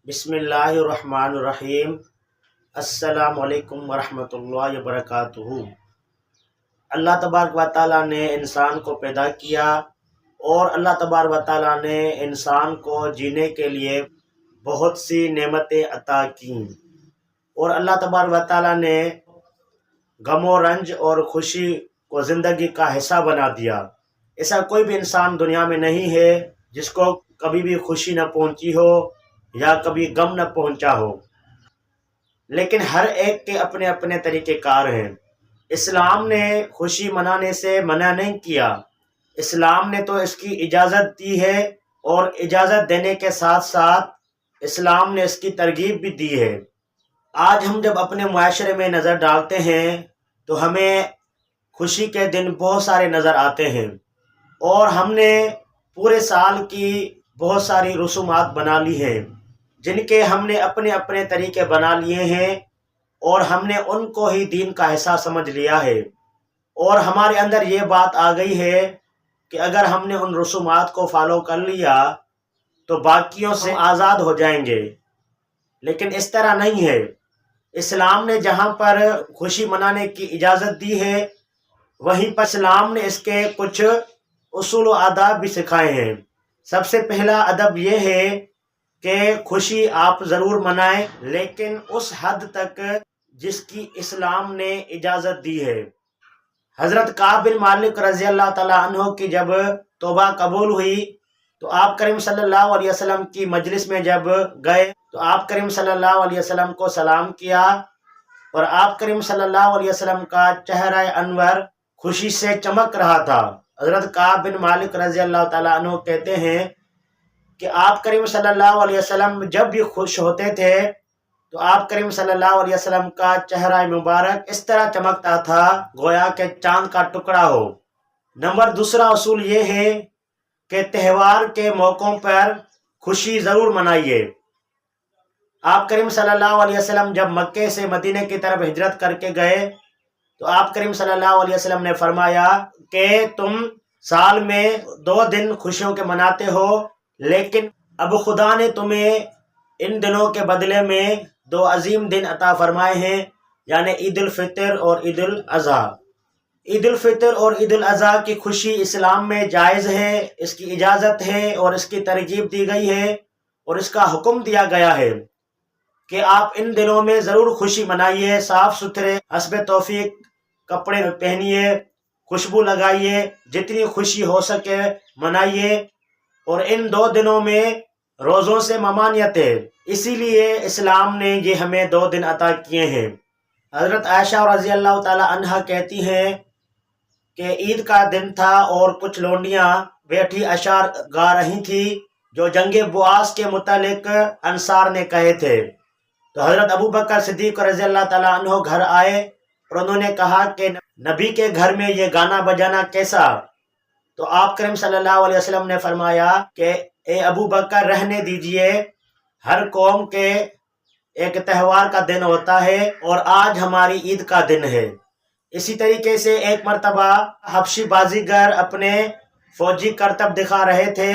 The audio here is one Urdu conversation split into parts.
بسم اللہ الرحمن الرحیم۔ السلام علیکم ورحمۃ اللہ وبرکاتہ۔ اللہ تبارک و تعالیٰ نے انسان کو پیدا کیا اور اللہ تبارک و تعالیٰ نے انسان کو جینے کے لیے بہت سی نعمتیں عطا کیں، اور اللہ تبارک و تعالیٰ نے غم و رنج اور خوشی کو زندگی کا حصہ بنا دیا۔ ایسا کوئی بھی انسان دنیا میں نہیں ہے جس کو کبھی بھی خوشی نہ پہنچی ہو یا کبھی غم نہ پہنچا ہو، لیکن ہر ایک کے اپنے اپنے طریقہ کار ہیں۔ اسلام نے خوشی منانے سے منع نہیں کیا، اسلام نے تو اس کی اجازت دی ہے، اور اجازت دینے کے ساتھ ساتھ اسلام نے اس کی ترغیب بھی دی ہے۔ آج ہم جب اپنے معاشرے میں نظر ڈالتے ہیں تو ہمیں خوشی کے دن بہت سارے نظر آتے ہیں، اور ہم نے پورے سال کی بہت ساری رسومات بنا لی ہیں جن کے ہم نے اپنے اپنے طریقے بنا لیے ہیں، اور ہم نے ان کو ہی دین کا حصہ سمجھ لیا ہے، اور ہمارے اندر یہ بات آ گئی ہے کہ اگر ہم نے ان رسومات کو فالو کر لیا تو باقیوں سے آزاد ہو جائیں گے، لیکن اس طرح نہیں ہے۔ اسلام نے جہاں پر خوشی منانے کی اجازت دی ہے، وہیں پر اسلام نے اس کے کچھ اصول و آداب بھی سکھائے ہیں۔ سب سے پہلا ادب یہ ہے کہ خوشی آپ ضرور منائیں، لیکن اس حد تک جس کی اسلام نے اجازت دی ہے۔ حضرت کعب بن مالک رضی اللہ تعالیٰ عنہ کی جب توبہ قبول ہوئی تو آپ کریم صلی اللہ علیہ وسلم کی مجلس میں جب گئے تو آپ کریم صلی اللہ علیہ وسلم کو سلام کیا، اور آپ کریم صلی اللہ علیہ وسلم کا چہرہ انور خوشی سے چمک رہا تھا۔ حضرت کعب بن مالک رضی اللہ تعالیٰ عنہ کہتے ہیں کہ آپ کریم صلی اللہ علیہ وسلم جب بھی خوش ہوتے تھے تو آپ کریم صلی اللہ علیہ وسلم کا چہرہ مبارک اس طرح چمکتا تھا گویا کہ چاند کا ٹکڑا ہو۔ نمبر دوسرا اصول یہ ہے کہ تہوار کے موقعوں پر خوشی ضرور منائیے۔ آپ کریم صلی اللہ علیہ وسلم جب مکے سے مدینے کی طرف ہجرت کر کے گئے تو آپ کریم صلی اللہ علیہ وسلم نے فرمایا کہ تم سال میں 2 دن خوشیوں کے مناتے ہو، لیکن اب خدا نے تمہیں ان دنوں کے بدلے میں 2 عظیم دن عطا فرمائے ہیں، یعنی عید الفطر اور عید الاضحیٰ۔ عید الفطر اور عید الاضحیٰ کی خوشی اسلام میں جائز ہے، اس کی اجازت ہے اور اس کی ترغیب دی گئی ہے، اور اس کا حکم دیا گیا ہے کہ آپ ان دنوں میں ضرور خوشی منائیے، صاف ستھرے حسب توفیق کپڑے پہنیے، خوشبو لگائیے، جتنی خوشی ہو سکے منائیے، اور ان 2 دنوں میں روزوں سے ممانعت ہے، اسی لیے اسلام نے یہ ہمیں 2 دن عطا کیے ہیں۔ حضرت عائشہ رضی اللہ تعالی عنہا کہتی ہیں کہ عید کا دن تھا اور کچھ لونڈیاں بیٹھی اشعار گا رہی تھی جو جنگ بواس کے متعلق انصار نے کہے تھے۔ تو حضرت ابو بکر صدیق رضی اللہ تعالیٰ عنہ گھر آئے اور انہوں نے کہا کہ نبی کے گھر میں یہ گانا بجانا کیسا؟ تو آپ کریم صلی اللہ علیہ وسلم نے فرمایا کہ اے ابو بکر رہنے دیجئے، ہر قوم کے ایک تہوار کا دن ہوتا ہے اور آج ہماری عید کا دن ہے۔ اسی طریقے سے ایک مرتبہ حبشی بازیگر اپنے فوجی کرتب دکھا رہے تھے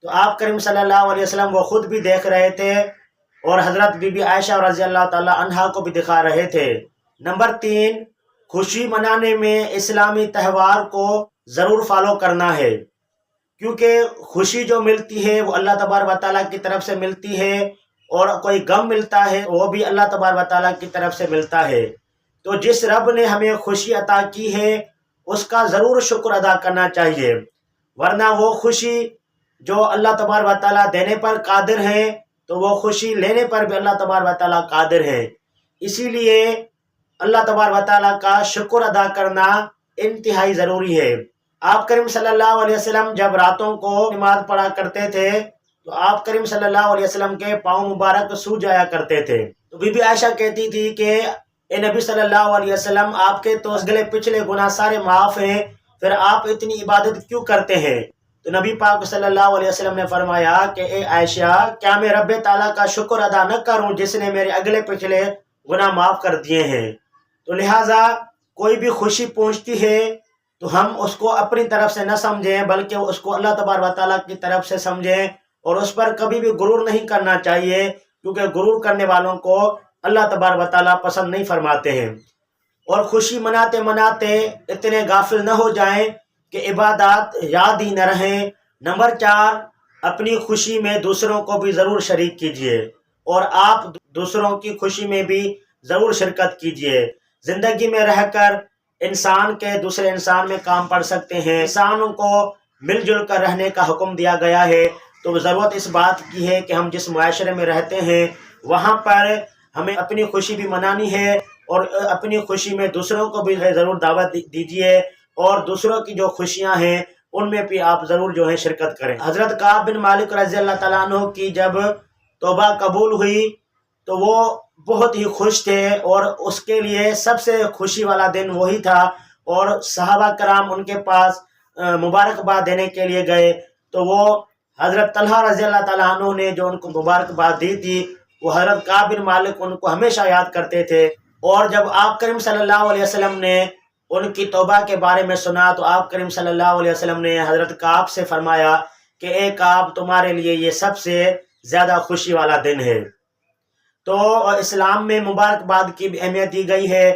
تو آپ کریم صلی اللہ علیہ وسلم وہ خود بھی دیکھ رہے تھے اور حضرت بی بی عائشہ رضی اللہ تعالی عنہا کو بھی دکھا رہے تھے۔ نمبر 3، خوشی منانے میں اسلامی تہوار کو ضرور فالو کرنا ہے، کیونکہ خوشی جو ملتی ہے وہ اللہ تبارک و تعالیٰ کی طرف سے ملتی ہے، اور کوئی غم ملتا ہے وہ بھی اللہ تبارک و تعالیٰ کی طرف سے ملتا ہے۔ تو جس رب نے ہمیں خوشی عطا کی ہے اس کا ضرور شکر ادا کرنا چاہیے، ورنہ وہ خوشی جو اللہ تبارک و تعالیٰ دینے پر قادر ہے تو وہ خوشی لینے پر بھی اللہ تبارک و تعالیٰ قادر ہے۔ اسی لیے اللہ تبارک و تعالیٰ کا شکر ادا کرنا انتہائی ضروری ہے۔ آپ کریم صلی اللہ علیہ وسلم جب راتوں کو نماز پڑھا کرتے تھے تو آپ کریم صلی اللہ علیہ وسلم کے پاؤں مبارک سو جایا کرتے تھے۔ تو بی بی عائشہ کہتی تھی کہ اے نبی صلی اللہ علیہ وسلم، آپ کے تو اگلے پچھلے گناہ سارے معاف ہیں، پھر آپ اتنی عبادت کیوں کرتے ہیں؟ تو نبی پاک صلی اللہ علیہ وسلم نے فرمایا کہ اے عائشہ، کیا میں رب تعالیٰ کا شکر ادا نہ کروں جس نے میرے اگلے پچھلے گناہ معاف کر دیے ہیں؟ تو لہٰذا کوئی بھی خوشی پہنچتی ہے تو ہم اس کو اپنی طرف سے نہ سمجھیں، بلکہ اس کو اللہ تبارک و تعالیٰ کی طرف سے سمجھیں، اور اس پر کبھی بھی غرور نہیں کرنا چاہیے، کیونکہ غرور کرنے والوں کو اللہ تبارک و تعالیٰ پسند نہیں فرماتے ہیں۔ اور خوشی مناتے مناتے اتنے غافل نہ ہو جائیں کہ عبادات یاد ہی نہ رہیں۔ نمبر 4، اپنی خوشی میں دوسروں کو بھی ضرور شریک کیجیے اور آپ دوسروں کی خوشی میں بھی ضرور شرکت کیجیے۔ زندگی میں رہ کر انسان کے دوسرے انسان میں کام پڑ سکتے ہیں۔ انسانوں کو مل جل کر رہنے کا حکم دیا گیا ہے، تو ضرورت اس بات کی ہے کہ ہم جس معاشرے میں رہتے ہیں وہاں پر ہمیں اپنی خوشی بھی منانی ہے اور اپنی خوشی میں دوسروں کو بھی ضرور دعوت دیجیے، اور دوسروں کی جو خوشیاں ہیں ان میں بھی آپ ضرور جو ہے شرکت کریں۔ حضرت کعب بن مالک رضی اللہ تعالیٰ عنہ کی جب توبہ قبول ہوئی تو وہ بہت ہی خوش تھے، اور اس کے لیے سب سے خوشی والا دن وہی تھا، اور صحابہ کرام ان کے پاس مبارکباد دینے کے لیے گئے تو وہ حضرت طلحہ رضی اللہ تعالیٰ عنہ نے جو ان کو مبارکباد دی تھی وہ حضرت کعب بن مالک ان کو ہمیشہ یاد کرتے تھے۔ اور جب آپ کریم صلی اللہ علیہ وسلم نے ان کی توبہ کے بارے میں سنا تو آپ کریم صلی اللہ علیہ وسلم نے حضرت کعب سے فرمایا کہ اے کعب، تمہارے لیے یہ سب سے زیادہ خوشی والا دن ہے۔ تو اسلام میں مبارکباد کی بھی اہمیت دی گئی ہے،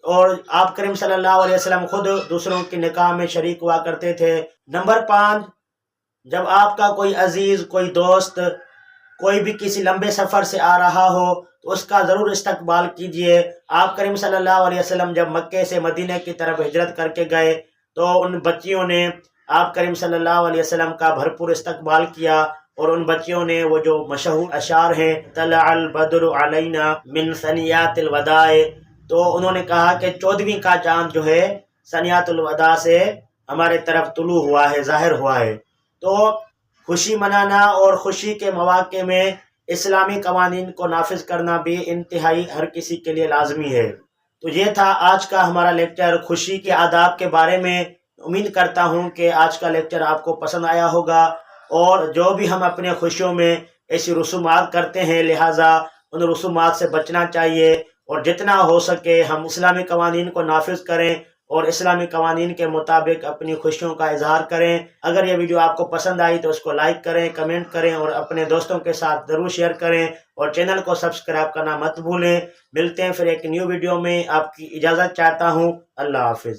اور آپ کریم صلی اللہ علیہ وسلم خود دوسروں کے نکاح میں شریک ہوا کرتے تھے۔ نمبر 5، جب آپ کا کوئی عزیز، کوئی دوست، کوئی بھی کسی لمبے سفر سے آ رہا ہو تو اس کا ضرور استقبال کیجیے۔ آپ کریم صلی اللہ علیہ وسلم جب مکے سے مدینہ کی طرف ہجرت کر کے گئے تو ان بچیوں نے آپ کریم صلی اللہ علیہ وسلم کا بھرپور استقبال کیا، اور ان بچیوں نے وہ جو مشہور اشعار ہیں طلع البدر علینا من ثنیات الوداع، تو انہوں نے کہا کہ 14ویں کا چاند جو ہے ثنیات الوداع سے ہمارے طرف طلوع ہوا ہے، ظاہر ہوا ہے۔ تو خوشی منانا اور خوشی کے مواقع میں اسلامی قوانین کو نافذ کرنا بھی انتہائی ہر کسی کے لیے لازمی ہے۔ تو یہ تھا آج کا ہمارا لیکچر خوشی کے آداب کے بارے میں۔ امید کرتا ہوں کہ آج کا لیکچر آپ کو پسند آیا ہوگا، اور جو بھی ہم اپنے خوشیوں میں ایسی رسومات کرتے ہیں لہٰذا ان رسومات سے بچنا چاہیے، اور جتنا ہو سکے ہم اسلامی قوانین کو نافذ کریں اور اسلامی قوانین کے مطابق اپنی خوشیوں کا اظہار کریں۔ اگر یہ ویڈیو آپ کو پسند آئی تو اس کو لائک کریں، کمنٹ کریں، اور اپنے دوستوں کے ساتھ ضرور شیئر کریں، اور چینل کو سبسکرائب کرنا مت بھولیں۔ ملتے ہیں پھر ایک نیو ویڈیو میں، آپ کی اجازت چاہتا ہوں۔ اللہ حافظ۔